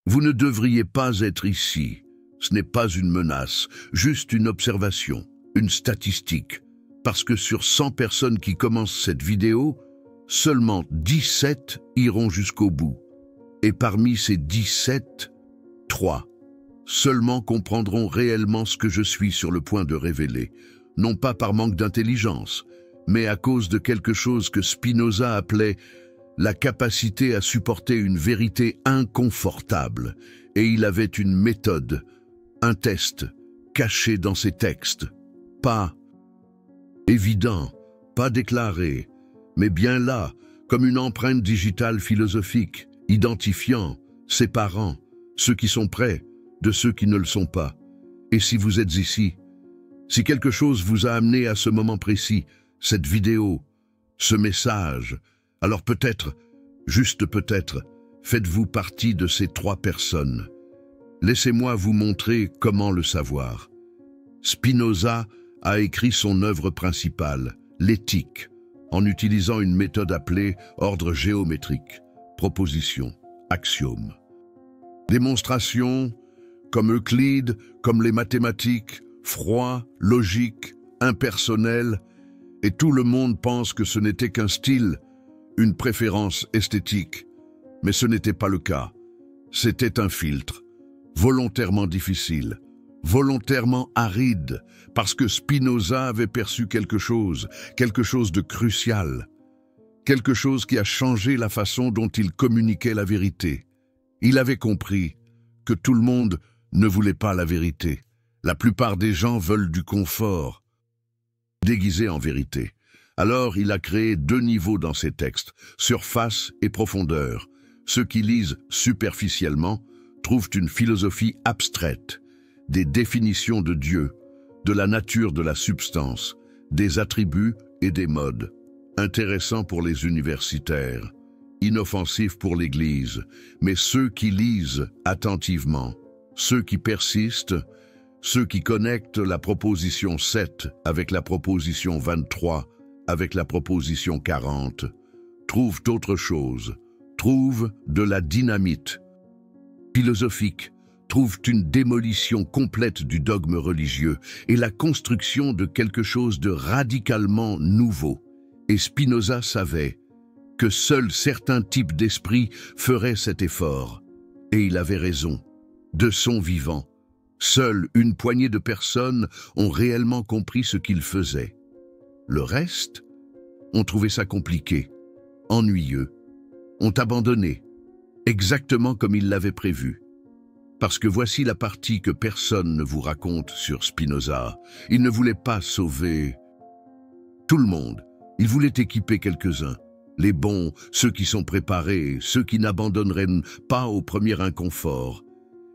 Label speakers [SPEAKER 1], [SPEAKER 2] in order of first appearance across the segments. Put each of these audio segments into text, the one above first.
[SPEAKER 1] Vous ne devriez pas être ici. Ce n'est pas une menace, juste une observation, une statistique. Parce que sur 100 personnes qui commencent cette vidéo, seulement 17 iront jusqu'au bout. Et parmi ces 17, 3 seulement comprendront réellement ce que je suis sur le point de révéler, non pas par manque d'intelligence, mais à cause de quelque chose que Spinoza appelait la capacité à supporter une vérité inconfortable, et il avait une méthode, un test, caché dans ses textes, pas évident, pas déclaré, mais bien là, comme une empreinte digitale philosophique, identifiant, séparant ceux qui sont prêts de ceux qui ne le sont pas. Et si vous êtes ici, si quelque chose vous a amené à ce moment précis, cette vidéo, ce message, alors peut-être, juste peut-être, faites-vous partie de ces 3 personnes. Laissez-moi vous montrer comment le savoir. Spinoza a écrit son œuvre principale, l'éthique, en utilisant une méthode appelée ordre géométrique, proposition, axiome. Démonstration, comme Euclide, comme les mathématiques, froid, logique, impersonnel, et tout le monde pense que ce n'était qu'un style, une préférence esthétique. Mais ce n'était pas le cas. C'était un filtre, volontairement difficile, volontairement aride, parce que Spinoza avait perçu quelque chose de crucial, quelque chose qui a changé la façon dont il communiquait la vérité. Il avait compris que tout le monde ne voulait pas la vérité. La plupart des gens veulent du confort, déguisé en vérité. Alors il a créé 2 niveaux dans ses textes, surface et profondeur. Ceux qui lisent superficiellement trouvent une philosophie abstraite, des définitions de Dieu, de la nature de la substance, des attributs et des modes. Intéressant pour les universitaires, inoffensif pour l'Église, mais ceux qui lisent attentivement, ceux qui persistent, ceux qui connectent la proposition 7 avec la proposition 23, avec la proposition 40, trouvent autre chose, trouvent de la dynamite philosophique, trouvent une démolition complète du dogme religieux et la construction de quelque chose de radicalement nouveau. Et Spinoza savait que seuls certains types d'esprits feraient cet effort. Et il avait raison. De son vivant, seule une poignée de personnes ont réellement compris ce qu'il faisait. Le reste ont trouvé ça compliqué, ennuyeux, ont abandonné, exactement comme il l'avait prévu. Parce que voici la partie que personne ne vous raconte sur Spinoza. Il ne voulait pas sauver tout le monde. Il voulait équiper quelques-uns. Les bons, ceux qui sont préparés, ceux qui n'abandonneraient pas au premier inconfort.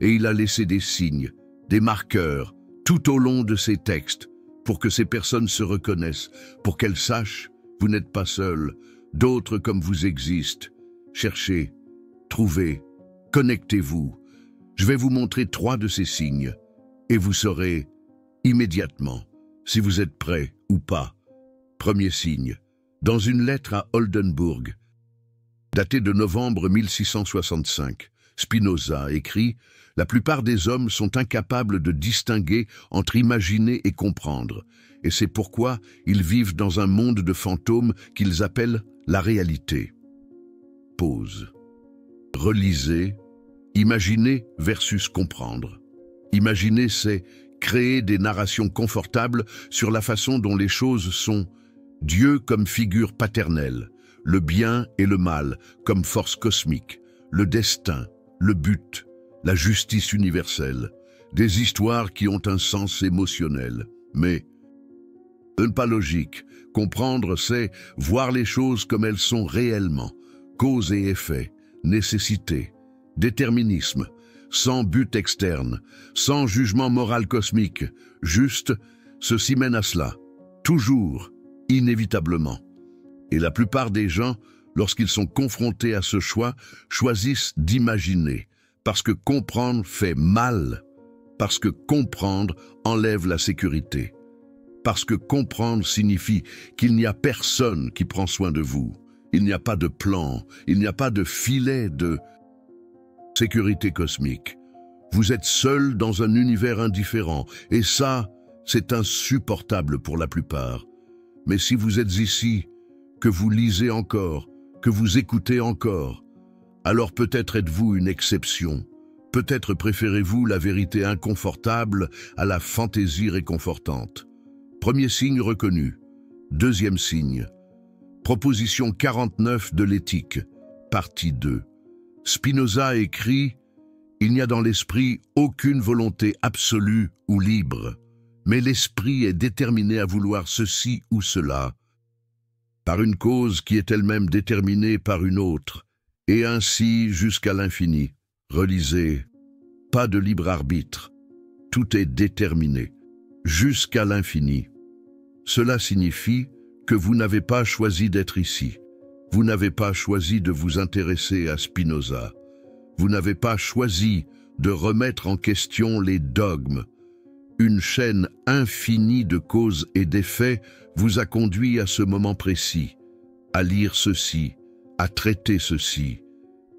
[SPEAKER 1] Et il a laissé des signes, des marqueurs, tout au long de ses textes, pour que ces personnes se reconnaissent, pour qu'elles sachent, vous n'êtes pas seuls, d'autres comme vous existent. Cherchez, trouvez, connectez-vous. Je vais vous montrer 3 de ces signes, et vous saurez immédiatement si vous êtes prêts ou pas. Premier signe, dans une lettre à Oldenburg, datée de novembre 1665, Spinoza écrit « La plupart des hommes sont incapables de distinguer entre imaginer et comprendre, et c'est pourquoi ils vivent dans un monde de fantômes qu'ils appellent la réalité. » Pause. Relisez. Imaginer versus comprendre. Imaginer, c'est créer des narrations confortables sur la façon dont les choses sont. Dieu comme figure paternelle, le bien et le mal comme force cosmique, le destin, le but, la justice universelle, des histoires qui ont un sens émotionnel. Mais, pas logique, comprendre, c'est voir les choses comme elles sont réellement, cause et effet, nécessité, déterminisme, sans but externe, sans jugement moral cosmique, juste, ceci mène à cela, toujours, inévitablement. Et la plupart des gens, lorsqu'ils sont confrontés à ce choix, choisissent d'imaginer, parce que comprendre fait mal, parce que comprendre enlève la sécurité, parce que comprendre signifie qu'il n'y a personne qui prend soin de vous, il n'y a pas de plan, il n'y a pas de filet de sécurité cosmique. Vous êtes seul dans un univers indifférent, et ça, c'est insupportable pour la plupart. Mais si vous êtes ici, que vous lisez encore, que vous écoutez encore, alors peut-être êtes-vous une exception. Peut-être préférez-vous la vérité inconfortable à la fantaisie réconfortante. Premier signe reconnu. Deuxième signe. Proposition 49 de l'éthique, partie 2. Spinoza écrit « Il n'y a dans l'esprit aucune volonté absolue ou libre, mais l'esprit est déterminé à vouloir ceci ou cela, par une cause qui est elle-même déterminée par une autre, et ainsi jusqu'à l'infini. » Relisez, pas de libre arbitre, tout est déterminé, jusqu'à l'infini. Cela signifie que vous n'avez pas choisi d'être ici. Vous n'avez pas choisi de vous intéresser à Spinoza. Vous n'avez pas choisi de remettre en question les dogmes. Une chaîne infinie de causes et d'effets vous a conduit à ce moment précis, à lire ceci, à traiter ceci,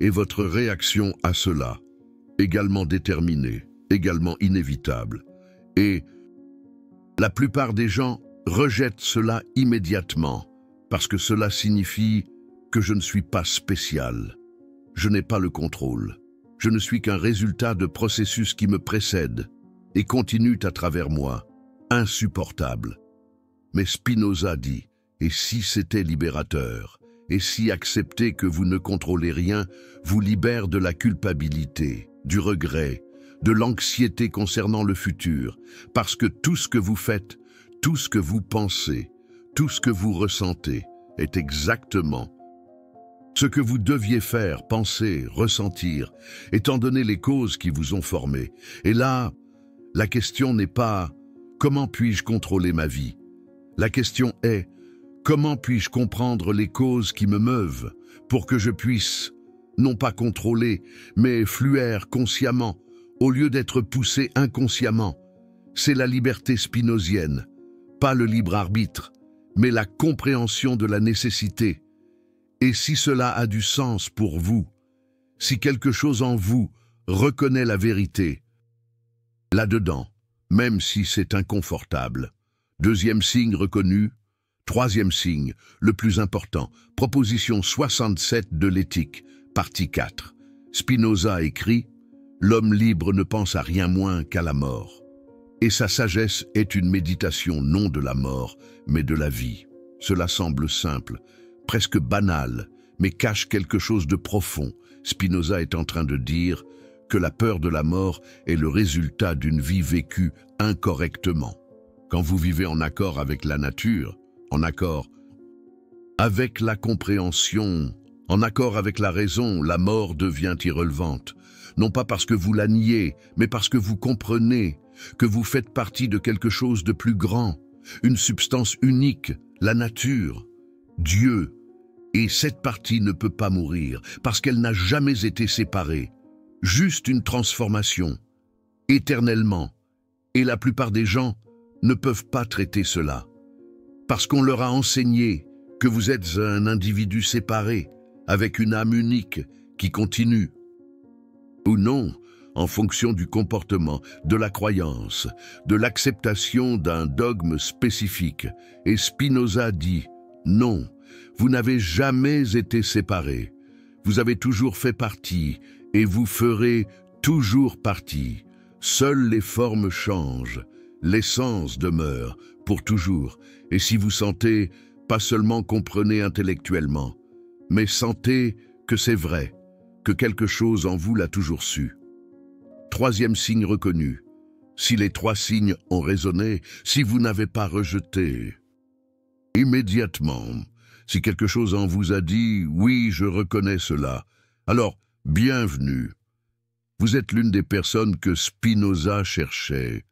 [SPEAKER 1] et votre réaction à cela, également déterminée, également inévitable. Et la plupart des gens rejettent cela immédiatement, parce que cela signifie que je ne suis pas spécial. Je n'ai pas le contrôle. Je ne suis qu'un résultat de processus qui me précèdent et continuent à travers moi, insupportable. Mais Spinoza dit, et si c'était libérateur, et si accepter que vous ne contrôlez rien vous libère de la culpabilité, du regret, de l'anxiété concernant le futur, parce que tout ce que vous faites, tout ce que vous pensez, tout ce que vous ressentez est exactement ce que vous deviez faire, penser, ressentir, étant donné les causes qui vous ont formé. Et là, la question n'est pas « comment puis-je contrôler ma vie ?» La question est « comment puis-je comprendre les causes qui me meuvent pour que je puisse, non pas contrôler, mais fluer consciemment, au lieu d'être poussé inconsciemment ?» C'est la liberté spinozienne, pas le libre arbitre, mais la compréhension de la nécessité. Et si cela a du sens pour vous, si quelque chose en vous reconnaît la vérité, là-dedans, même si c'est inconfortable. Deuxième signe reconnu. Troisième signe, le plus important, proposition 67 de l'éthique, partie 4. Spinoza écrit « L'homme libre ne pense à rien moins qu'à la mort. Et sa sagesse est une méditation non de la mort, mais de la vie. » Cela semble simple, presque banal, mais cache quelque chose de profond. Spinoza est en train de dire que la peur de la mort est le résultat d'une vie vécue incorrectement. Quand vous vivez en accord avec la nature, en accord avec la compréhension, en accord avec la raison, la mort devient irrelevante. Non pas parce que vous la niez, mais parce que vous comprenez que vous faites partie de quelque chose de plus grand, une substance unique, la nature, Dieu. Et cette partie ne peut pas mourir, parce qu'elle n'a jamais été séparée. Juste une transformation, éternellement. Et la plupart des gens ne peuvent pas traiter cela, parce qu'on leur a enseigné que vous êtes un individu séparé, avec une âme unique qui continue. Ou non, en fonction du comportement, de la croyance, de l'acceptation d'un dogme spécifique. Et Spinoza dit « Non, vous n'avez jamais été séparés. Vous avez toujours fait partie et vous ferez toujours partie. Seules les formes changent, l'essence demeure pour toujours. Et si vous sentez, pas seulement comprenez intellectuellement, mais sentez que c'est vrai, que quelque chose en vous l'a toujours su. » Troisième signe reconnu. Si les trois signes ont résonné, si vous n'avez pas rejeté, immédiatement, si quelque chose en vous a dit « oui, je reconnais cela », alors bienvenue. Vous êtes l'une des personnes que Spinoza cherchait.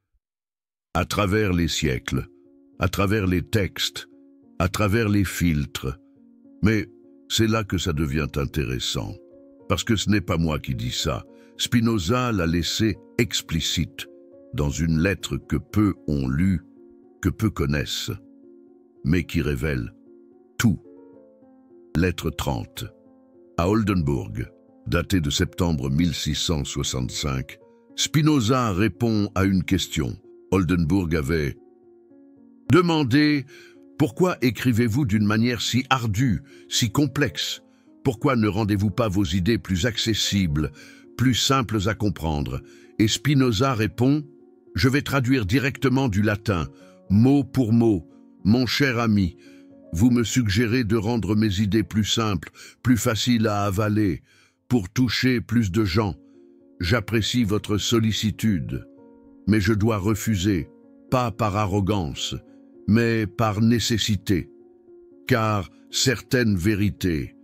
[SPEAKER 1] À travers les siècles, à travers les textes, à travers les filtres. Mais c'est là que ça devient intéressant, parce que ce n'est pas moi qui dis ça. Spinoza l'a laissé explicite dans une lettre que peu ont lue, que peu connaissent, mais qui révèle tout. Lettre 30. À Oldenburg, daté de septembre 1665, Spinoza répond à une question. Oldenburg avait demandé « Pourquoi écrivez-vous d'une manière si ardue, si complexe ? Pourquoi ne rendez-vous pas vos idées plus accessibles, plus simples à comprendre ?» Et Spinoza répond « Je vais traduire directement du latin, mot pour mot. Mon cher ami, vous me suggérez de rendre mes idées plus simples, plus faciles à avaler, pour toucher plus de gens. J'apprécie votre sollicitude, mais je dois refuser, pas par arrogance, mais par nécessité. Car certaines vérités,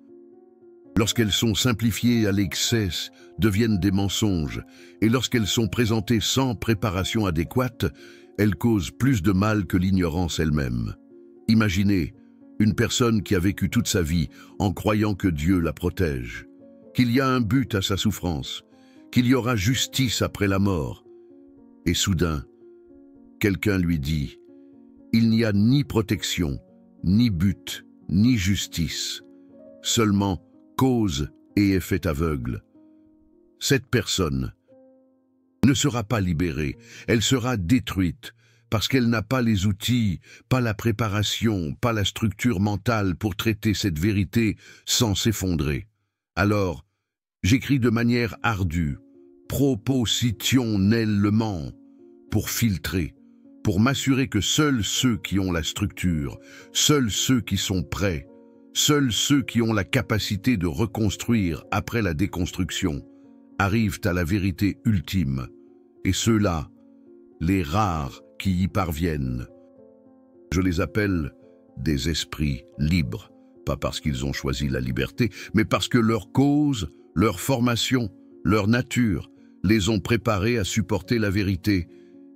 [SPEAKER 1] lorsqu'elles sont simplifiées à l'excès, deviennent des mensonges, et lorsqu'elles sont présentées sans préparation adéquate, elles causent plus de mal que l'ignorance elle-même. Imaginez une personne qui a vécu toute sa vie en croyant que Dieu la protège, qu'il y a un but à sa souffrance, qu'il y aura justice après la mort. Et soudain, quelqu'un lui dit « Il n'y a ni protection, ni but, ni justice, seulement cause et effet aveugle. » Cette personne ne sera pas libérée, elle sera détruite, parce qu'elle n'a pas les outils, pas la préparation, pas la structure mentale pour traiter cette vérité sans s'effondrer. Alors, j'écris de manière ardue, propositionnellement, pour filtrer, pour m'assurer que seuls ceux qui ont la structure, seuls ceux qui sont prêts, seuls ceux qui ont la capacité de reconstruire après la déconstruction, arrivent à la vérité ultime, et ceux-là, les rares qui y parviennent. Je les appelle des esprits libres, pas parce qu'ils ont choisi la liberté, mais parce que leur cause, leur formation, leur nature les ont préparés à supporter la vérité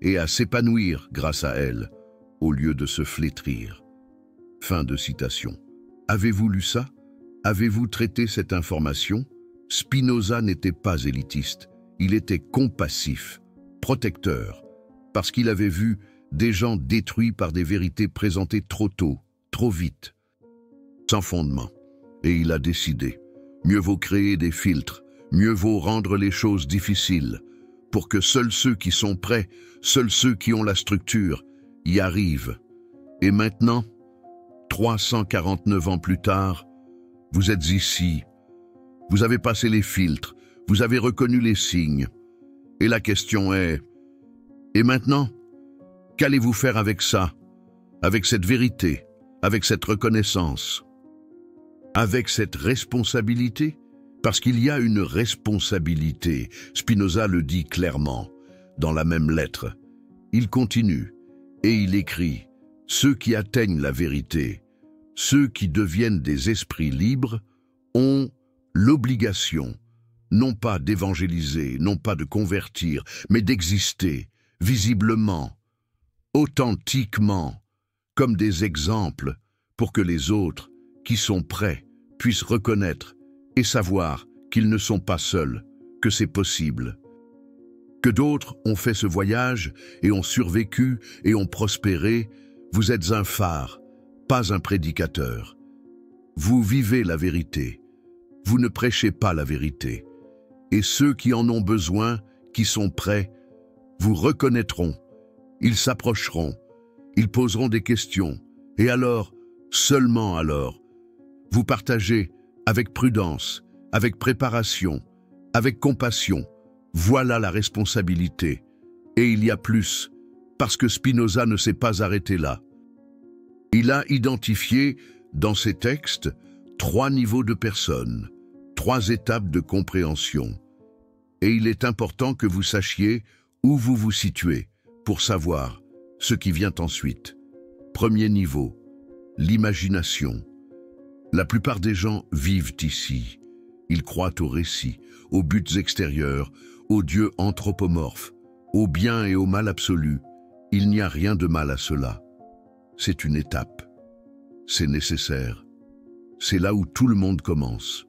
[SPEAKER 1] et à s'épanouir grâce à elle, au lieu de se flétrir. Fin de citation. Avez-vous lu ça? Avez-vous traité cette information? Spinoza n'était pas élitiste, il était compassif, protecteur, parce qu'il avait vu des gens détruits par des vérités présentées trop tôt, trop vite, sans fondement. Et il a décidé, mieux vaut créer des filtres, mieux vaut rendre les choses difficiles, pour que seuls ceux qui sont prêts, seuls ceux qui ont la structure, y arrivent. Et maintenant, 349 ans plus tard, vous êtes ici. Vous avez passé les filtres, vous avez reconnu les signes. Et la question est, et maintenant, qu'allez-vous faire avec ça, avec cette vérité, avec cette reconnaissance, avec cette responsabilité? Parce qu'il y a une responsabilité, Spinoza le dit clairement, dans la même lettre. Il continue, et il écrit, « Ceux qui atteignent la vérité, ceux qui deviennent des esprits libres, ont l'obligation, non pas d'évangéliser, non pas de convertir, mais d'exister, visiblement, authentiquement, comme des exemples, pour que les autres, qui sont prêts, puissent reconnaître et savoir qu'ils ne sont pas seuls, que c'est possible. Que d'autres ont fait ce voyage et ont survécu et ont prospéré, vous êtes un phare, pas un prédicateur. Vous vivez la vérité. Vous ne prêchez pas la vérité. Et ceux qui en ont besoin, qui sont prêts, vous reconnaîtront. Ils s'approcheront. Ils poseront des questions. Et alors, seulement alors, vous partagez avec prudence, avec préparation, avec compassion. Voilà la responsabilité. Et il y a plus, parce que Spinoza ne s'est pas arrêté là. Il a identifié, dans ses textes, 3 niveaux de personnes, 3 étapes de compréhension. Et il est important que vous sachiez où vous vous situez pour savoir ce qui vient ensuite. Premier niveau, l'imagination. La plupart des gens vivent ici. Ils croient aux récits, aux buts extérieurs, aux dieux anthropomorphes, au bien et au mal absolu. Il n'y a rien de mal à cela. C'est une étape. C'est nécessaire. C'est là où tout le monde commence.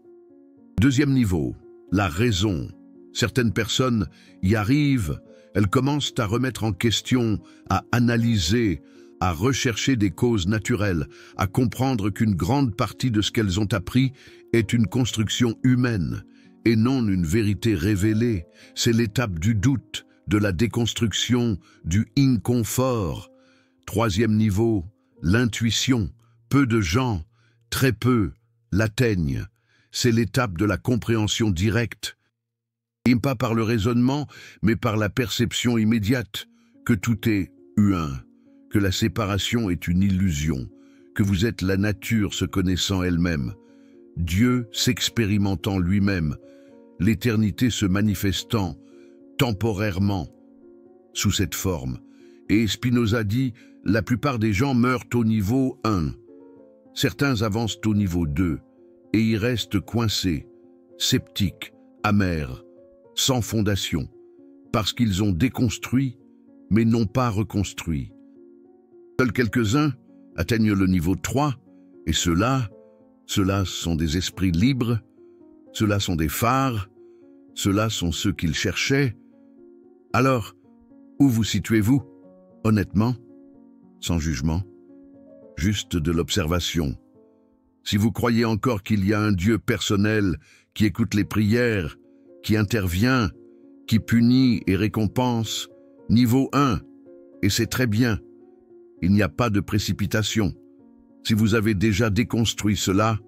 [SPEAKER 1] Deuxième niveau, la raison. Certaines personnes y arrivent, elles commencent à remettre en question, à analyser, à rechercher des causes naturelles, à comprendre qu'une grande partie de ce qu'elles ont appris est une construction humaine et non une vérité révélée. C'est l'étape du doute, de la déconstruction, du inconfort. Troisième niveau, l'intuition. Peu de gens, très peu, l'atteignent. C'est l'étape de la compréhension directe. Et pas par le raisonnement, mais par la perception immédiate que tout est un, que la séparation est une illusion, que vous êtes la nature se connaissant elle-même, Dieu s'expérimentant lui-même, l'éternité se manifestant temporairement sous cette forme. Et Spinoza dit, la plupart des gens meurent au niveau 1. Certains avancent au niveau 2 et y restent coincés, sceptiques, amers, sans fondation, parce qu'ils ont déconstruit, mais n'ont pas reconstruit. Seuls quelques-uns atteignent le niveau 3, et ceux-là sont des esprits libres, ceux-là sont des phares, ceux-là sont ceux qu'ils cherchaient. Alors, où vous situez-vous, honnêtement, sans jugement, juste de l'observation? Si vous croyez encore qu'il y a un Dieu personnel qui écoute les prières, qui intervient, qui punit et récompense, niveau 1, et c'est très bien. Il n'y a pas de précipitation. Si vous avez déjà déconstruit cela,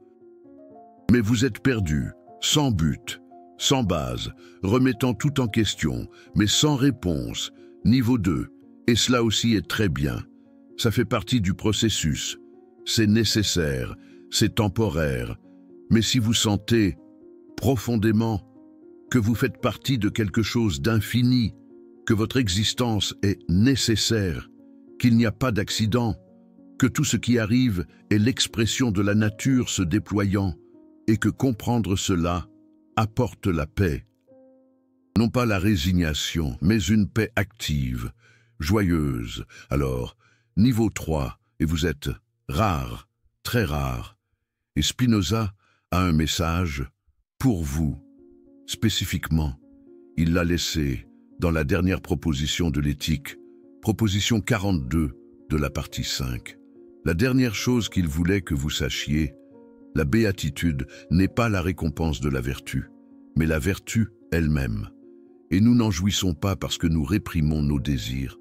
[SPEAKER 1] mais vous êtes perdu, sans but, sans base, remettant tout en question, mais sans réponse, niveau 2, et cela aussi est très bien. Ça fait partie du processus. C'est nécessaire, c'est temporaire. Mais si vous sentez profondément que vous faites partie de quelque chose d'infini, que votre existence est nécessaire, qu'il n'y a pas d'accident, que tout ce qui arrive est l'expression de la nature se déployant, et que comprendre cela apporte la paix. Non pas la résignation, mais une paix active, joyeuse. Alors, niveau 3, et vous êtes rare, très rare. Et Spinoza a un message pour vous, spécifiquement. Il l'a laissé dans la dernière proposition de l'éthique, proposition 42 de la partie 5. La dernière chose qu'il voulait que vous sachiez, la béatitude n'est pas la récompense de la vertu, mais la vertu elle-même. Et nous n'en jouissons pas parce que nous réprimons nos désirs,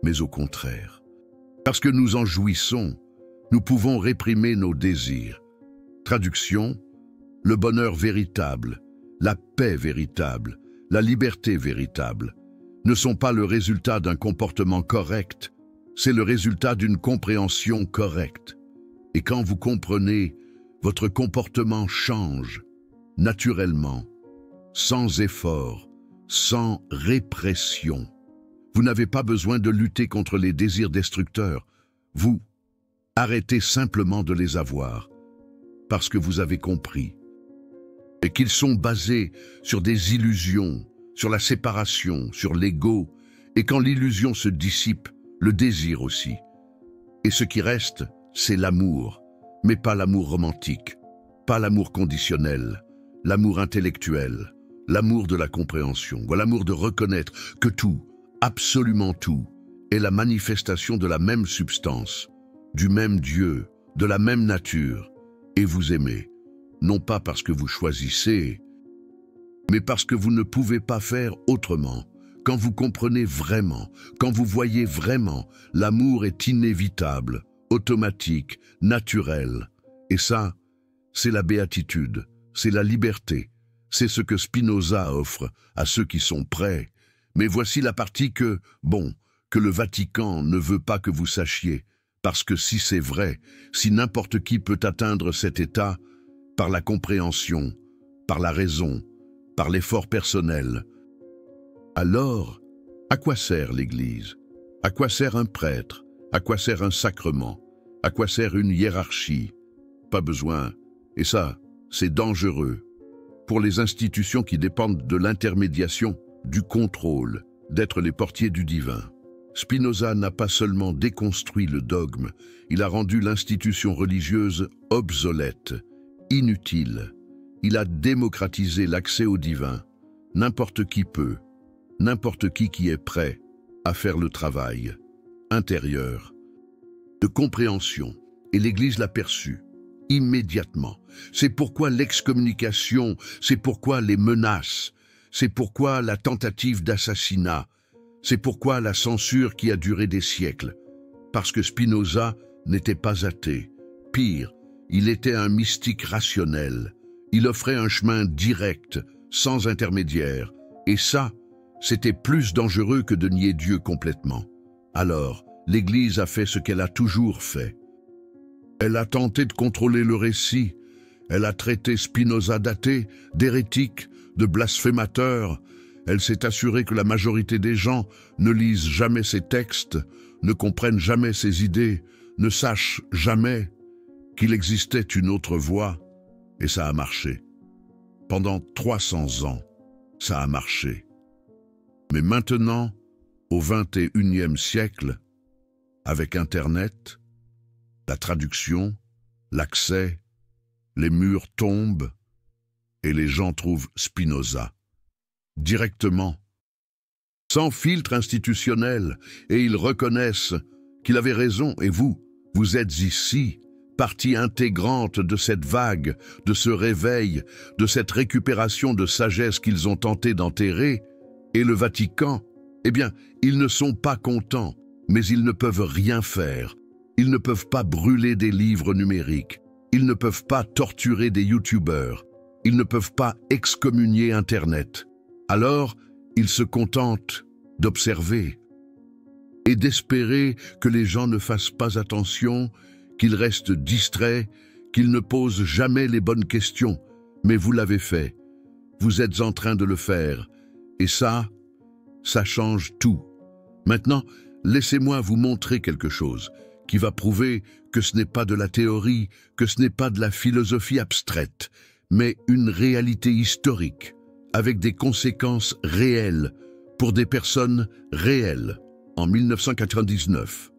[SPEAKER 1] mais au contraire. Parce que nous en jouissons, nous pouvons réprimer nos désirs. Traduction, le bonheur véritable, la paix véritable, la liberté véritable, ne sont pas le résultat d'un comportement correct, c'est le résultat d'une compréhension correcte. Et quand vous comprenez, votre comportement change, naturellement, sans effort, sans répression. Vous n'avez pas besoin de lutter contre les désirs destructeurs. Vous arrêtez simplement de les avoir, parce que vous avez compris, et qu'ils sont basés sur des illusions, sur la séparation, sur l'ego, et quand l'illusion se dissipe, le désir aussi. Et ce qui reste, c'est l'amour, mais pas l'amour romantique, pas l'amour conditionnel, l'amour intellectuel, l'amour de la compréhension, l'amour de reconnaître que tout, absolument tout, est la manifestation de la même substance, du même Dieu, de la même nature, et vous aimez, non pas parce que vous choisissez, mais parce que vous ne pouvez pas faire autrement. Quand vous comprenez vraiment, quand vous voyez vraiment, l'amour est inévitable, automatique, naturel. Et ça, c'est la béatitude, c'est la liberté. C'est ce que Spinoza offre à ceux qui sont prêts. Mais voici la partie que le Vatican ne veut pas que vous sachiez. Parce que si c'est vrai, si n'importe qui peut atteindre cet état, par la compréhension, par la raison, par l'effort personnel, alors, à quoi sert l'Église? À quoi sert un prêtre? À quoi sert un sacrement? À quoi sert une hiérarchie? Pas besoin. Et ça, c'est dangereux. Pour les institutions qui dépendent de l'intermédiation, du contrôle, d'être les portiers du divin. Spinoza n'a pas seulement déconstruit le dogme, il a rendu l'institution religieuse obsolète, inutile. Il a démocratisé l'accès au divin. N'importe qui peut, n'importe qui est prêt à faire le travail intérieur de compréhension. Et l'Église l'a perçu. immédiatement. C'est pourquoi l'excommunication, c'est pourquoi les menaces, c'est pourquoi la tentative d'assassinat, c'est pourquoi la censure qui a duré des siècles. Parce que Spinoza n'était pas athée. Pire, il était un mystique rationnel. Il offrait un chemin direct, sans intermédiaire. Et ça, c'était plus dangereux que de nier Dieu complètement. Alors, l'Église a fait ce qu'elle a toujours fait. Elle a tenté de contrôler le récit. Elle a traité Spinoza d'athée, d'hérétique, de blasphémateur. Elle s'est assurée que la majorité des gens ne lisent jamais ses textes, ne comprennent jamais ses idées, ne sachent jamais qu'il existait une autre voie. Et ça a marché. Pendant 300 ans, ça a marché. Mais maintenant, au XXIe siècle, avec Internet, la traduction, l'accès, les murs tombent et les gens trouvent Spinoza. Directement, sans filtre institutionnel, et ils reconnaissent qu'il avait raison. Et vous êtes ici, partie intégrante de cette vague, de ce réveil, de cette récupération de sagesse qu'ils ont tenté d'enterrer. Et le Vatican, eh bien, ils ne sont pas contents, mais ils ne peuvent rien faire. Ils ne peuvent pas brûler des livres numériques. Ils ne peuvent pas torturer des youtubeurs. Ils ne peuvent pas excommunier Internet. Alors, ils se contentent d'observer et d'espérer que les gens ne fassent pas attention, qu'ils restent distraits, qu'ils ne posent jamais les bonnes questions. Mais vous l'avez fait. Vous êtes en train de le faire. Et ça change tout. Maintenant, laissez-moi vous montrer quelque chose qui va prouver que ce n'est pas de la théorie, que ce n'est pas de la philosophie abstraite, mais une réalité historique, avec des conséquences réelles, pour des personnes réelles, en 1999.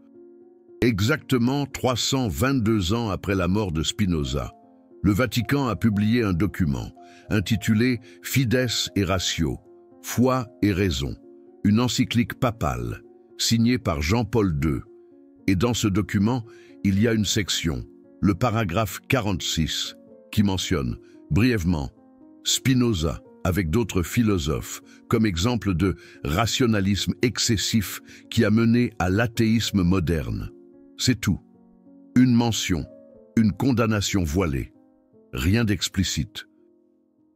[SPEAKER 1] Exactement 322 ans après la mort de Spinoza, le Vatican a publié un document intitulé « Fides et Ratio », Foi et raison, une encyclique papale, signée par Jean-Paul II. Et dans ce document, il y a une section, le paragraphe 46, qui mentionne brièvement Spinoza avec d'autres philosophes comme exemple de rationalisme excessif qui a mené à l'athéisme moderne. C'est tout. Une mention, une condamnation voilée. Rien d'explicite.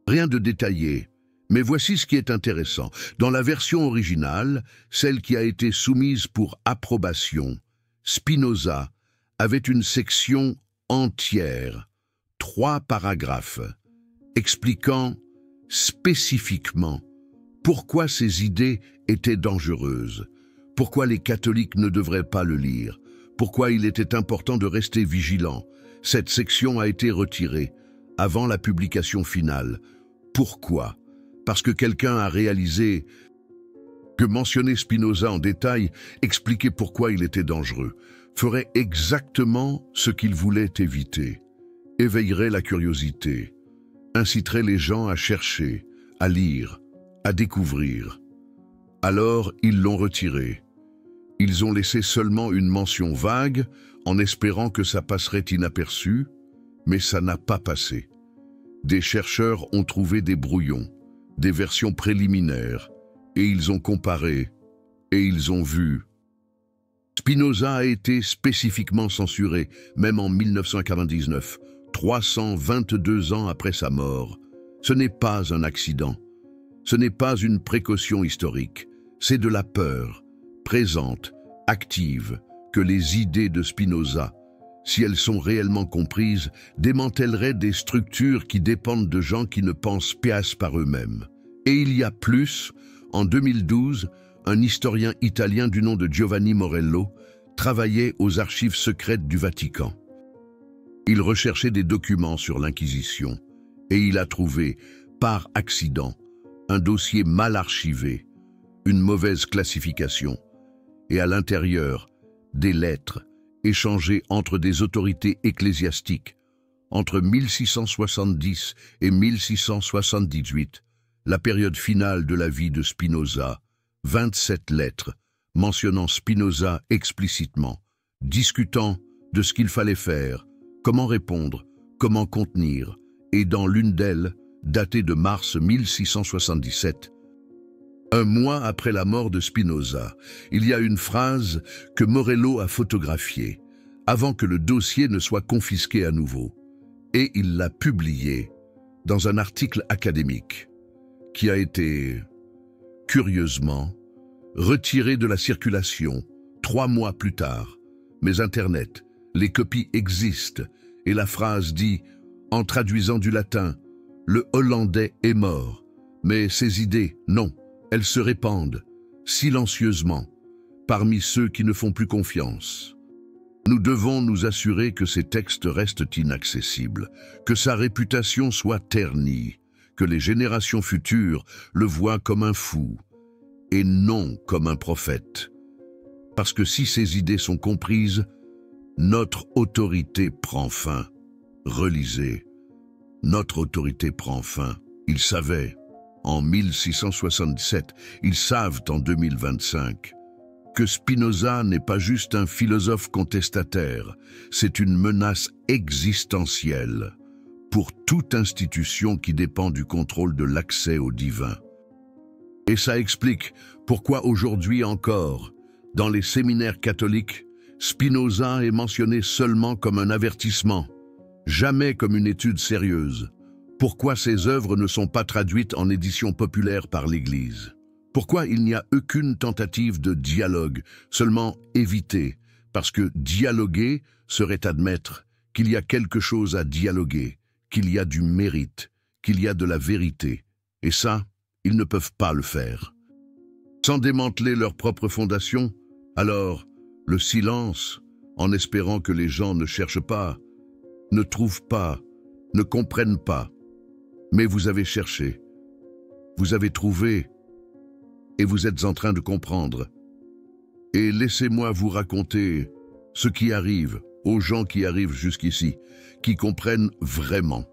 [SPEAKER 1] Rien de détaillé. Mais voici ce qui est intéressant. Dans la version originale, celle qui a été soumise pour approbation, Spinoza avait une section entière, 3 paragraphes, expliquant spécifiquement pourquoi ces idées étaient dangereuses, pourquoi les catholiques ne devraient pas le lire, pourquoi il était important de rester vigilant. Cette section a été retirée avant la publication finale. Pourquoi ? Parce que quelqu'un a réalisé que mentionner Spinoza en détail, expliquer pourquoi il était dangereux, ferait exactement ce qu'il voulait éviter, éveillerait la curiosité, inciterait les gens à chercher, à lire, à découvrir. Alors, ils l'ont retiré. Ils ont laissé seulement une mention vague, en espérant que ça passerait inaperçu, mais ça n'a pas passé. Des chercheurs ont trouvé des brouillons, des versions préliminaires, et ils ont comparé, et ils ont vu. Spinoza a été spécifiquement censuré, même en 1999, 322 ans après sa mort. Ce n'est pas un accident, ce n'est pas une précaution historique, c'est de la peur, présente, active, que les idées de Spinoza, si elles sont réellement comprises, démantèleraient des structures qui dépendent de gens qui ne pensent pas par eux-mêmes. Et il y a plus, en 2012, un historien italien du nom de Giovanni Morello travaillait aux archives secrètes du Vatican. Il recherchait des documents sur l'Inquisition et il a trouvé, par accident, un dossier mal archivé, une mauvaise classification, et à l'intérieur, des lettres échangées entre des autorités ecclésiastiques entre 1670 et 1678, la période finale de la vie de Spinoza, 27 lettres mentionnant Spinoza explicitement, discutant de ce qu'il fallait faire, comment répondre, comment contenir, et dans l'une d'elles, datée de mars 1677, un mois après la mort de Spinoza, il y a une phrase que Morello a photographiée, avant que le dossier ne soit confisqué à nouveau, et il l'a publiée dans un article académique, qui a été, curieusement, retiré de la circulation 3 mois plus tard. Mais Internet, les copies existent, et la phrase dit, en traduisant du latin, « Le Hollandais est mort », mais ces idées, non. Elles se répandent, silencieusement, parmi ceux qui ne font plus confiance. Nous devons nous assurer que ces textes restent inaccessibles, que sa réputation soit ternie, que les générations futures le voient comme un fou, et non comme un prophète. Parce que si ces idées sont comprises, notre autorité prend fin. Relisez, notre autorité prend fin. Il savait. En 1677, ils savent en 2025 que Spinoza n'est pas juste un philosophe contestataire, c'est une menace existentielle pour toute institution qui dépend du contrôle de l'accès au divin. Et ça explique pourquoi aujourd'hui encore, dans les séminaires catholiques, Spinoza est mentionné seulement comme un avertissement, jamais comme une étude sérieuse. Pourquoi ces œuvres ne sont pas traduites en édition populaire par l'Église? Pourquoi il n'y a aucune tentative de dialogue, seulement éviter? Parce que dialoguer serait admettre qu'il y a quelque chose à dialoguer, qu'il y a du mérite, qu'il y a de la vérité. Et ça, ils ne peuvent pas le faire. Sans démanteler leur propre fondation, alors le silence, en espérant que les gens ne cherchent pas, ne trouvent pas, ne comprennent pas. Mais vous avez cherché, vous avez trouvé, et vous êtes en train de comprendre. Et laissez-moi vous raconter ce qui arrive aux gens qui arrivent jusqu'ici, qui comprennent vraiment,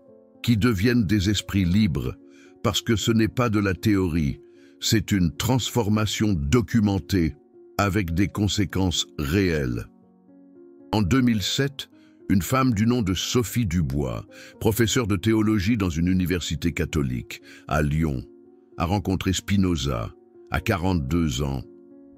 [SPEAKER 1] qui deviennent des esprits libres, parce que ce n'est pas de la théorie, c'est une transformation documentée avec des conséquences réelles. En 2007, une femme du nom de Sophie Dubois, professeure de théologie dans une université catholique, à Lyon, a rencontré Spinoza, à 42 ans,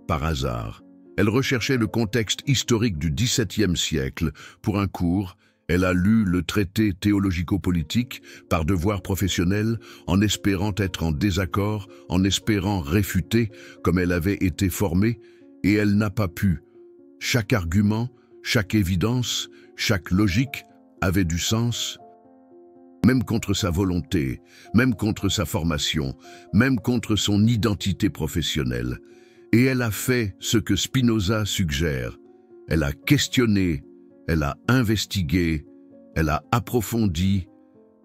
[SPEAKER 1] par hasard. Elle recherchait le contexte historique du XVIIe siècle. Pour un cours, elle a lu le traité théologico-politique par devoir professionnel, en espérant être en désaccord, en espérant réfuter, comme elle avait été formée, et elle n'a pas pu. Chaque argument, chaque évidence, chaque logique avait du sens, même contre sa volonté, même contre sa formation, même contre son identité professionnelle. Et elle a fait ce que Spinoza suggère. Elle a questionné, elle a investigué, elle a approfondi,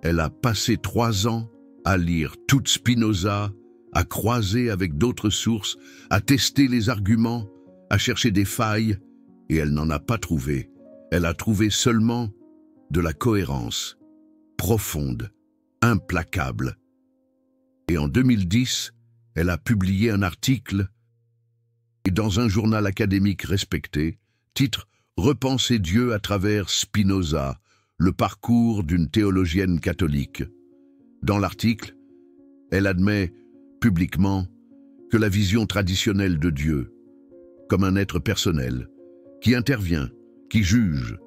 [SPEAKER 1] elle a passé 3 ans à lire tout Spinoza, à croiser avec d'autres sources, à tester les arguments, à chercher des failles, et elle n'en a pas trouvé. Elle a trouvé seulement de la cohérence, profonde, implacable. Et en 2010, elle a publié un article dans un journal académique respecté, titre « Repenser Dieu à travers Spinoza, le parcours d'une théologienne catholique ». Dans l'article, elle admet publiquement que la vision traditionnelle de Dieu, comme un être personnel, qui intervient, qui juge,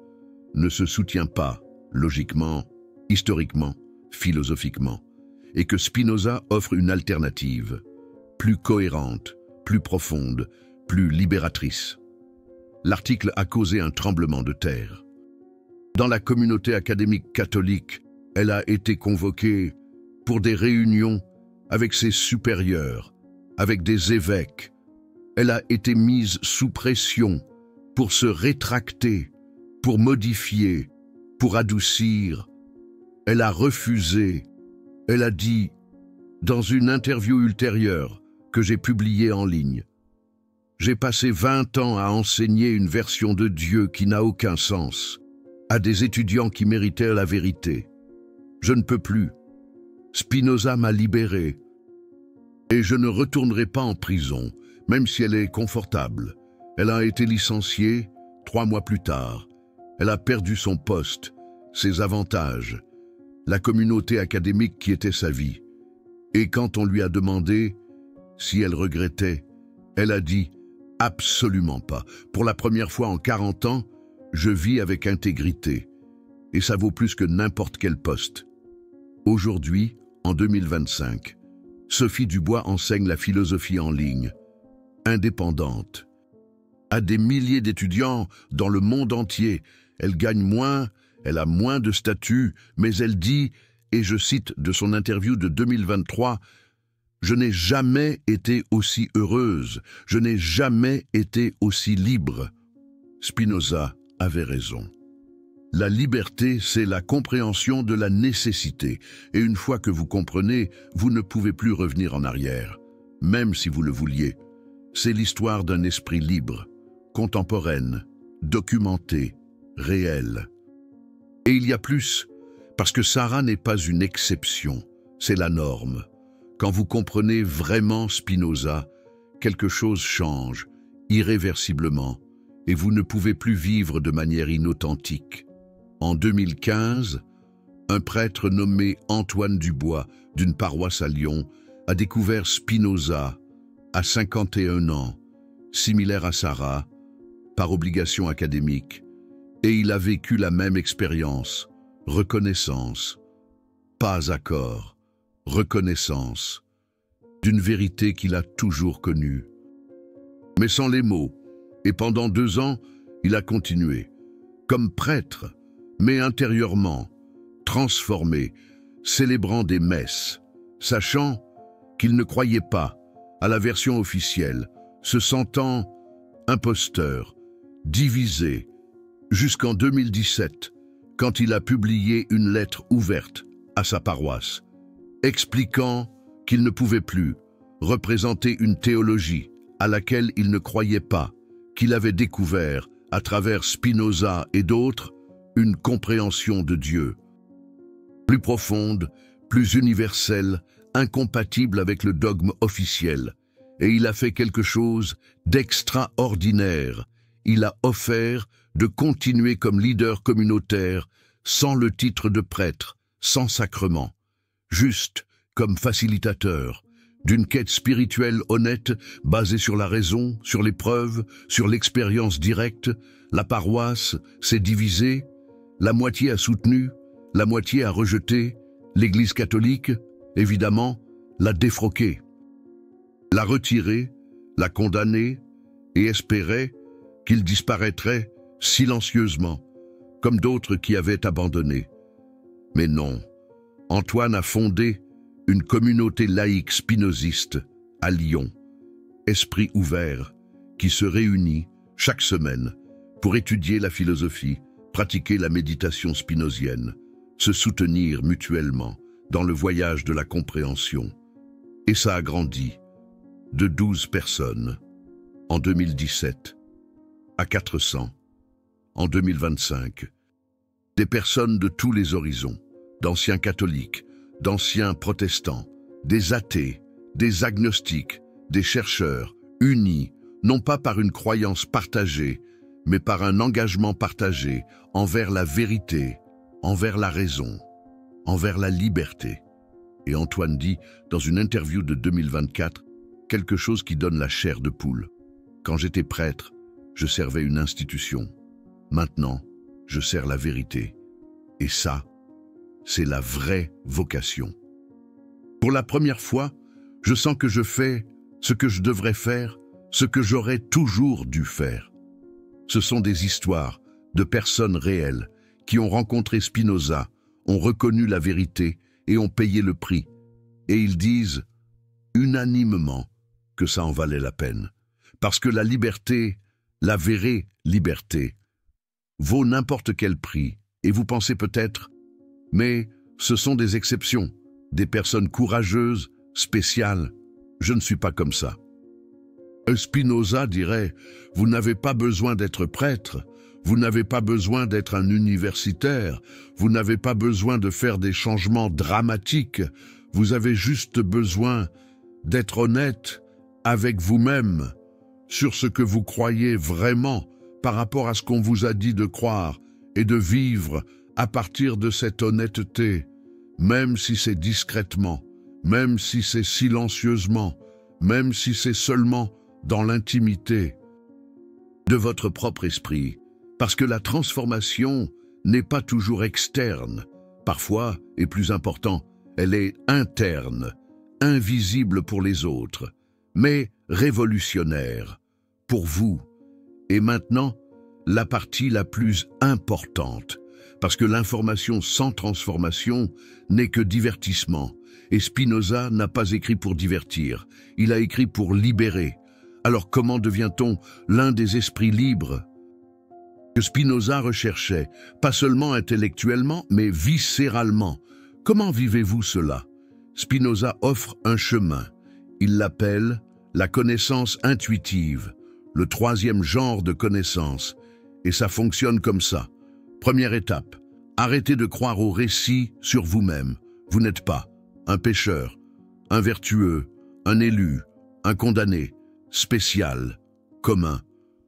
[SPEAKER 1] ne se soutient pas logiquement, historiquement, philosophiquement, et que Spinoza offre une alternative, plus cohérente, plus profonde, plus libératrice. L'article a causé un tremblement de terre. Dans la communauté académique catholique, elle a été convoquée pour des réunions avec ses supérieurs, avec des évêques. Elle a été mise sous pression pour se rétracter, pour modifier, pour adoucir. Elle a refusé. Elle a dit, dans une interview ultérieure que j'ai publiée en ligne, « J'ai passé 20 ans à enseigner une version de Dieu qui n'a aucun sens, à des étudiants qui méritaient la vérité. Je ne peux plus. Spinoza m'a libéré. Et je ne retournerai pas en prison, même si elle est confortable. Elle a été licenciée 3 mois plus tard. Elle a perdu son poste. ses avantages, la communauté académique qui était sa vie. Et quand on lui a demandé si elle regrettait, elle a dit « Absolument pas. Pour la première fois en 40 ans, je vis avec intégrité. Et ça vaut plus que n'importe quel poste. » Aujourd'hui, en 2025, Sophie Dubois enseigne la philosophie en ligne, indépendante. À des milliers d'étudiants dans le monde entier, elle gagne moins, elle a moins de statut, mais elle dit, et je cite de son interview de 2023, « Je n'ai jamais été aussi heureuse, je n'ai jamais été aussi libre. » Spinoza avait raison. La liberté, c'est la compréhension de la nécessité, et une fois que vous comprenez, vous ne pouvez plus revenir en arrière, même si vous le vouliez. C'est l'histoire d'un esprit libre, contemporaine, documentée, réelle. Et il y a plus, parce que Sarah n'est pas une exception, c'est la norme. Quand vous comprenez vraiment Spinoza, quelque chose change, irréversiblement, et vous ne pouvez plus vivre de manière inauthentique. En 2015, un prêtre nommé Antoine Dubois, d'une paroisse à Lyon, a découvert Spinoza à 51 ans, similaire à Sarah, par obligation académique, et il a vécu la même expérience, reconnaissance, pas accord, reconnaissance, d'une vérité qu'il a toujours connue. Mais sans les mots, et pendant 2 ans, il a continué, comme prêtre, mais intérieurement, transformé, célébrant des messes, sachant qu'il ne croyait pas à la version officielle, se sentant imposteur, divisé, jusqu'en 2017, quand il a publié une lettre ouverte à sa paroisse, expliquant qu'il ne pouvait plus représenter une théologie à laquelle il ne croyait pas, qu'il avait découvert, à travers Spinoza et d'autres, une compréhension de Dieu, plus profonde, plus universelle, incompatible avec le dogme officiel. Et il a fait quelque chose d'extraordinaire. Il a offert de continuer comme leader communautaire, sans le titre de prêtre, sans sacrement, juste comme facilitateur, d'une quête spirituelle honnête, basée sur la raison, sur les preuves, sur l'expérience directe. La paroisse s'est divisée, la moitié a soutenu, la moitié a rejeté, l'Église catholique, évidemment, l'a défroqué, l'a retiré, l'a condamné et espérait qu'il disparaîtrait silencieusement, comme d'autres qui avaient abandonné. Mais non, Antoine a fondé une communauté laïque spinoziste à Lyon, esprit ouvert, qui se réunit chaque semaine pour étudier la philosophie, pratiquer la méditation spinozienne, se soutenir mutuellement dans le voyage de la compréhension. Et ça a grandi de 12 personnes en 2017 à 400 en 2025. Des personnes de tous les horizons, d'anciens catholiques, d'anciens protestants, des athées, des agnostiques, des chercheurs, unis, non pas par une croyance partagée, mais par un engagement partagé envers la vérité, envers la raison, envers la liberté. Et Antoine dit, dans une interview de 2024, quelque chose qui donne la chair de poule. Quand j'étais prêtre, je servais une institution. Maintenant, je sers la vérité. Et ça, c'est la vraie vocation. Pour la première fois, je sens que je fais ce que je devrais faire, ce que j'aurais toujours dû faire. Ce sont des histoires de personnes réelles qui ont rencontré Spinoza, ont reconnu la vérité et ont payé le prix. Et ils disent unanimement que ça en valait la peine. Parce que la liberté, la vraie liberté, vaut n'importe quel prix. Et vous pensez peut-être, mais ce sont des exceptions, des personnes courageuses, spéciales. Je ne suis pas comme ça. Spinoza dirait, vous n'avez pas besoin d'être prêtre, vous n'avez pas besoin d'être un universitaire, vous n'avez pas besoin de faire des changements dramatiques, vous avez juste besoin d'être honnête avec vous-même sur ce que vous croyez vraiment par rapport à ce qu'on vous a dit de croire et de vivre à partir de cette honnêteté, même si c'est discrètement, même si c'est silencieusement, même si c'est seulement dans l'intimité de votre propre esprit, parce que la transformation n'est pas toujours externe, parfois, et plus important, elle est interne, invisible pour les autres, mais révolutionnaire pour vous. Et maintenant, la partie la plus importante, parce que l'information sans transformation n'est que divertissement, et Spinoza n'a pas écrit pour divertir, il a écrit pour libérer. Alors comment devient-on l'un des esprits libres que Spinoza recherchait, pas seulement intellectuellement, mais viscéralement? Comment vivez-vous cela? Spinoza offre un chemin. Il l'appelle la connaissance intuitive, le troisième genre de connaissance, et ça fonctionne comme ça. Première étape, arrêtez de croire au récit sur vous-même. Vous n'êtes pas un pécheur, un vertueux, un élu, un condamné, spécial, commun.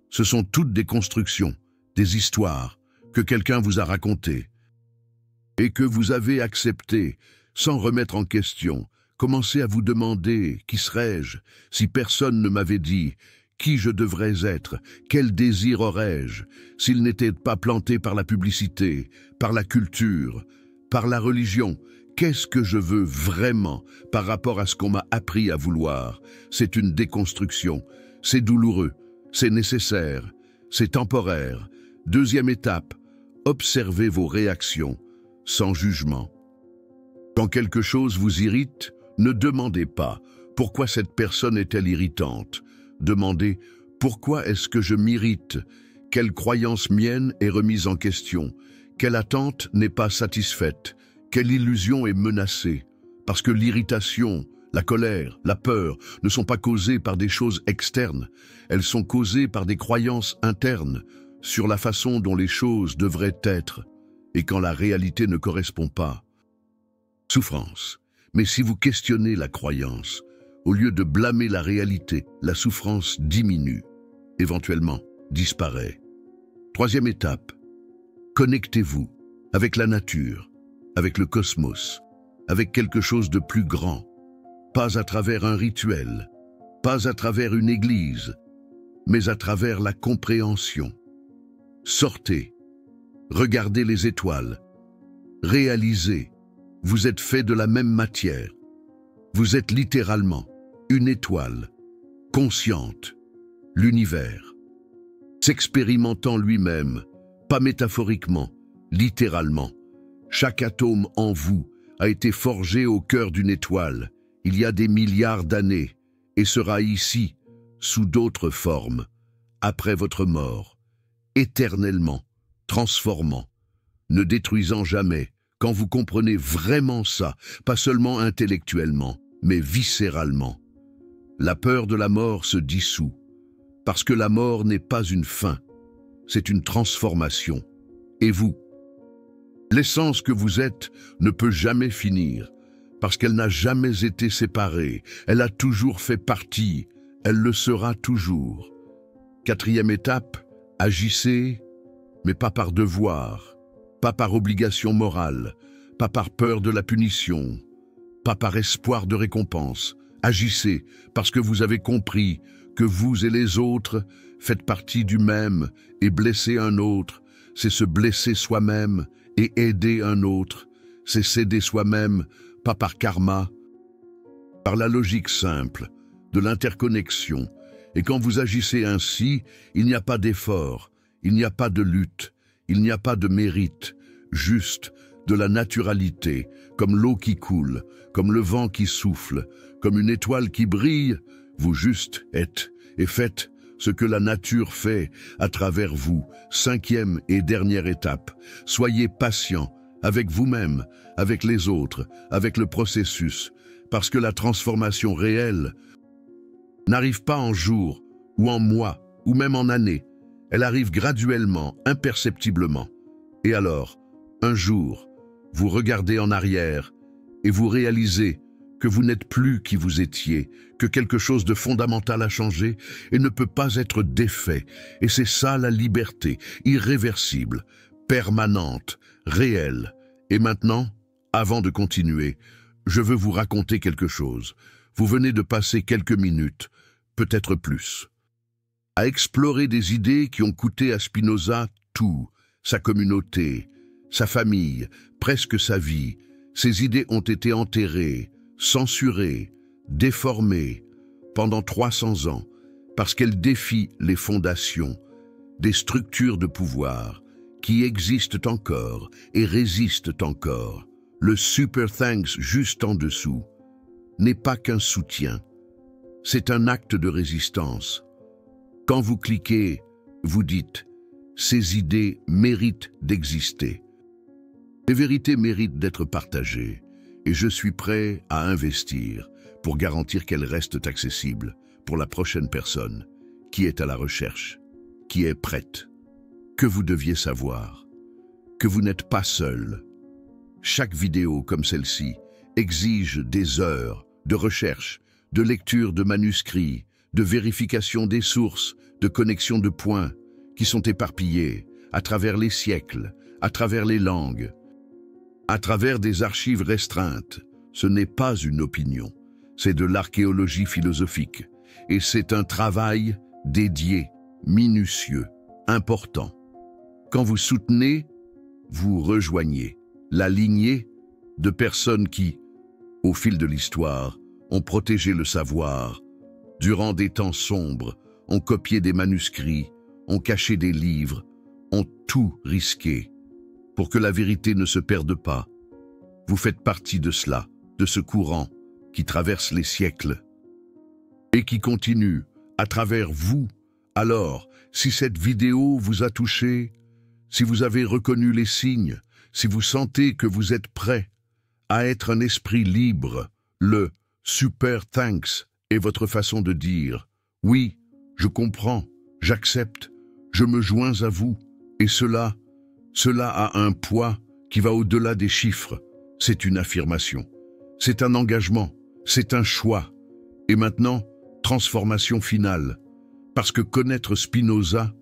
[SPEAKER 1] Ce sont toutes des constructions, des histoires que quelqu'un vous a racontées et que vous avez acceptées sans remettre en question. Commencez à vous demander « Qui serais-je si personne ne m'avait dit ?» Qui je devrais être? Quel désir aurais-je s'il n'était pas planté par la publicité, par la culture, par la religion? Qu'est-ce que je veux vraiment par rapport à ce qu'on m'a appris à vouloir? C'est une déconstruction. C'est douloureux, c'est nécessaire, c'est temporaire. Deuxième étape, observez vos réactions sans jugement. Quand quelque chose vous irrite, ne demandez pas « Pourquoi cette personne est-elle irritante ?» Demandez « Pourquoi est-ce que je m'irrite? Quelle croyance mienne est remise en question? Quelle attente n'est pas satisfaite? Quelle illusion est menacée? » Parce que l'irritation, la colère, la peur ne sont pas causées par des choses externes. Elles sont causées par des croyances internes sur la façon dont les choses devraient être et quand la réalité ne correspond pas. Souffrance. Mais si vous questionnez la croyance, au lieu de blâmer la réalité, la souffrance diminue, éventuellement disparaît. Troisième étape, connectez-vous avec la nature, avec le cosmos, avec quelque chose de plus grand, pas à travers un rituel, pas à travers une église, mais à travers la compréhension. Sortez, regardez les étoiles, réalisez, vous êtes fait de la même matière. Vous êtes littéralement une étoile, consciente, l'univers, s'expérimentant lui-même, pas métaphoriquement, littéralement. Chaque atome en vous a été forgé au cœur d'une étoile, il y a des milliards d'années, et sera ici, sous d'autres formes, après votre mort, éternellement, transformant, ne détruisant jamais. Quand vous comprenez vraiment ça, pas seulement intellectuellement, mais viscéralement, la peur de la mort se dissout, parce que la mort n'est pas une fin, c'est une transformation. Et vous, l'essence que vous êtes ne peut jamais finir, parce qu'elle n'a jamais été séparée, elle a toujours fait partie, elle le sera toujours. Quatrième étape, agissez, mais pas par devoir, pas par obligation morale, pas par peur de la punition, pas par espoir de récompense. Agissez parce que vous avez compris que vous et les autres faites partie du même, et blesser un autre, c'est se blesser soi-même, et aider un autre, c'est s'aider soi-même, pas par karma, par la logique simple de l'interconnexion. Et quand vous agissez ainsi, il n'y a pas d'effort, il n'y a pas de lutte, il n'y a pas de mérite, juste de la naturalité, comme l'eau qui coule, comme le vent qui souffle, comme une étoile qui brille, vous juste êtes et faites ce que la nature fait à travers vous. Cinquième et dernière étape, soyez patient avec vous-même, avec les autres, avec le processus, parce que la transformation réelle n'arrive pas en jours ou en mois ou même en années. Elle arrive graduellement, imperceptiblement. Et alors, un jour, vous regardez en arrière et vous réalisez que vous n'êtes plus qui vous étiez, que quelque chose de fondamental a changé et ne peut pas être défait. Et c'est ça la liberté, irréversible. permanente, réelle. Et maintenant, avant de continuer, je veux vous raconter quelque chose. Vous venez de passer quelques minutes, peut-être plus, à explorer des idées qui ont coûté à Spinoza tout, sa communauté, sa famille, presque sa vie. Ces idées ont été enterrées, censurées, déformées pendant 300 ans, parce qu'elles défient les fondations des structures de pouvoir qui existent encore et résistent encore. Le Super Thanks juste en dessous n'est pas qu'un soutien, c'est un acte de résistance. Quand vous cliquez, vous dites « ces idées méritent d'exister ». Les vérités méritent d'être partagées et je suis prêt à investir pour garantir qu'elles restent accessibles pour la prochaine personne qui est à la recherche, qui est prête. Que vous deviez savoir que vous n'êtes pas seul. Chaque vidéo comme celle-ci exige des heures de recherche, de lecture de manuscrits, de vérification des sources, de connexion de points qui sont éparpillés à travers les siècles, à travers les langues, à travers des archives restreintes. Ce n'est pas une opinion, c'est de l'archéologie philosophique et c'est un travail dédié, minutieux, important. Quand vous soutenez, vous rejoignez la lignée de personnes qui, au fil de l'histoire, ont protégé le savoir, durant des temps sombres, ont copié des manuscrits, ont caché des livres, ont tout risqué pour que la vérité ne se perde pas. Vous faites partie de cela, de ce courant qui traverse les siècles et qui continue à travers vous. Alors, si cette vidéo vous a touché, si vous avez reconnu les signes, si vous sentez que vous êtes prêt à être un esprit libre, le Super Thanks est votre façon de dire « Oui, je comprends, j'accepte, je me joins à vous ». Et cela a un poids qui va au-delà des chiffres. C'est une affirmation, c'est un engagement, c'est un choix. Et maintenant, transformation finale. Parce que connaître Spinoza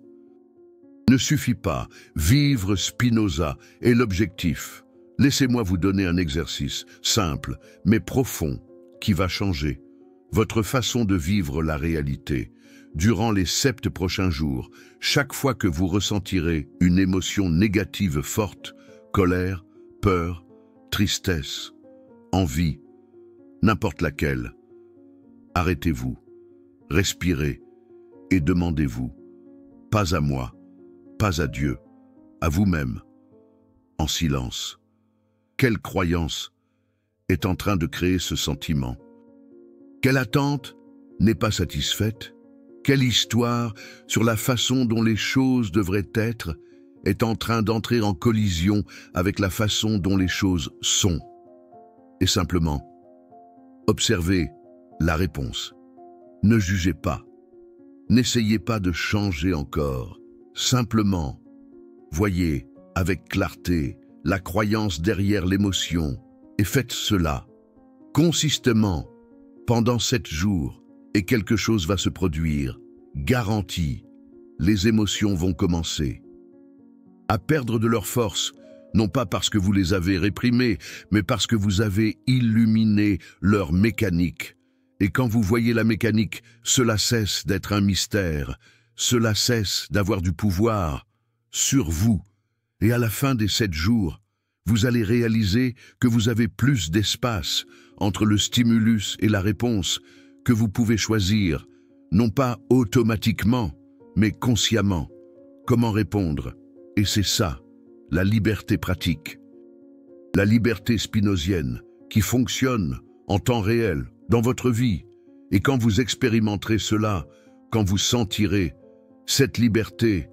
[SPEAKER 1] ne suffit pas. Vivre Spinoza est l'objectif. Laissez-moi vous donner un exercice simple, mais profond, qui va changer votre façon de vivre la réalité. Durant les 7 prochains jours, chaque fois que vous ressentirez une émotion négative forte, colère, peur, tristesse, envie, n'importe laquelle, arrêtez-vous, respirez et demandez-vous, pas à moi, pas à Dieu, à vous-même, en silence. Quelle croyance est en train de créer ce sentiment? Quelle attente n'est pas satisfaite? Quelle histoire sur la façon dont les choses devraient être est en train d'entrer en collision avec la façon dont les choses sont? Et simplement, observez la réponse. Ne jugez pas. N'essayez pas de changer encore. Simplement, voyez avec clarté la croyance derrière l'émotion et faites cela consistamment pendant 7 jours et quelque chose va se produire. Garantie, les émotions vont commencer à perdre de leur force, non pas parce que vous les avez réprimées, mais parce que vous avez illuminé leur mécanique. Et quand vous voyez la mécanique, cela cesse d'être un mystère, cela cesse d'avoir du pouvoir sur vous. Et à la fin des 7 jours, vous allez réaliser que vous avez plus d'espace entre le stimulus et la réponse, que vous pouvez choisir, non pas automatiquement, mais consciemment, comment répondre. Et c'est ça, la liberté pratique. La liberté spinozienne qui fonctionne en temps réel dans votre vie. Et quand vous expérimenterez cela, quand vous sentirez cette liberté,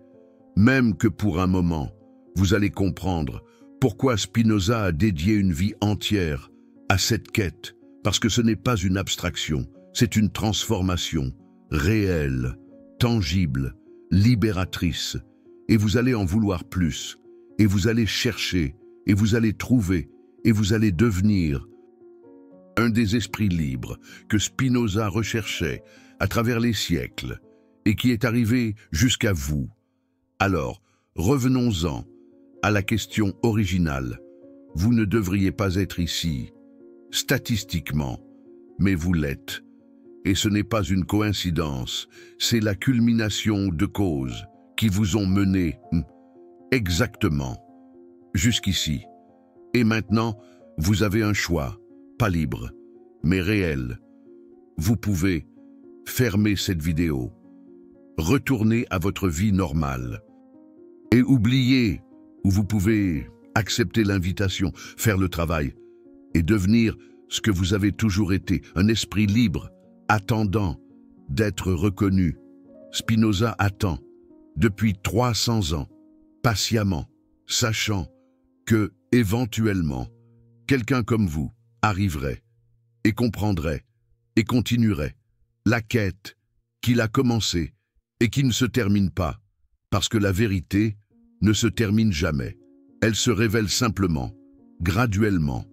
[SPEAKER 1] même que pour un moment, vous allez comprendre pourquoi Spinoza a dédié une vie entière à cette quête. Parce que ce n'est pas une abstraction, c'est une transformation réelle, tangible, libératrice. Et vous allez en vouloir plus, et vous allez chercher, et vous allez trouver, et vous allez devenir un des esprits libres que Spinoza recherchait à travers les siècles, et qui est arrivé jusqu'à vous. Alors, revenons-en à la question originale. Vous ne devriez pas être ici, statistiquement, mais vous l'êtes. Et ce n'est pas une coïncidence, c'est la culmination de causes qui vous ont mené exactement jusqu'ici. Et maintenant, vous avez un choix, pas libre, mais réel. Vous pouvez fermer cette vidéo, retourner à votre vie normale et oublier, ou vous pouvez accepter l'invitation, faire le travail et devenir ce que vous avez toujours été, un esprit libre, attendant d'être reconnu. Spinoza attend, depuis 300 ans, patiemment, sachant que, éventuellement, quelqu'un comme vous arriverait et comprendrait et continuerait la quête qu'il a commencée et qui ne se termine pas, parce que la vérité ne se termine jamais. Elle se révèle simplement, graduellement,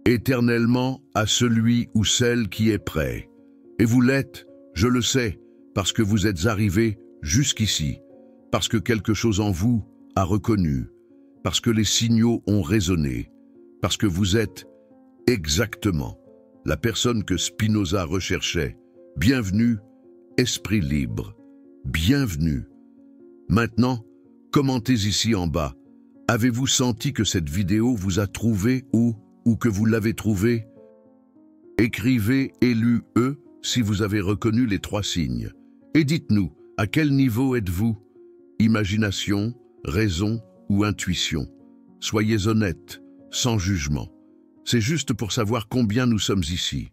[SPEAKER 1] éternellement à celui ou celle qui est prêt. Et vous l'êtes, je le sais, parce que vous êtes arrivé jusqu'ici, parce que quelque chose en vous a reconnu, parce que les signaux ont résonné, parce que vous êtes exactement la personne que Spinoza recherchait. Bienvenue, esprit libre. Bienvenue. Maintenant, commentez ici en bas. Avez-vous senti que cette vidéo vous a trouvé ou que vous l'avez trouvée? Écrivez élu-e si vous avez reconnu les 3 signes. Et dites-nous, à quel niveau êtes-vous? Imagination, raison ou intuition? Soyez honnête, sans jugement. C'est juste pour savoir combien nous sommes ici.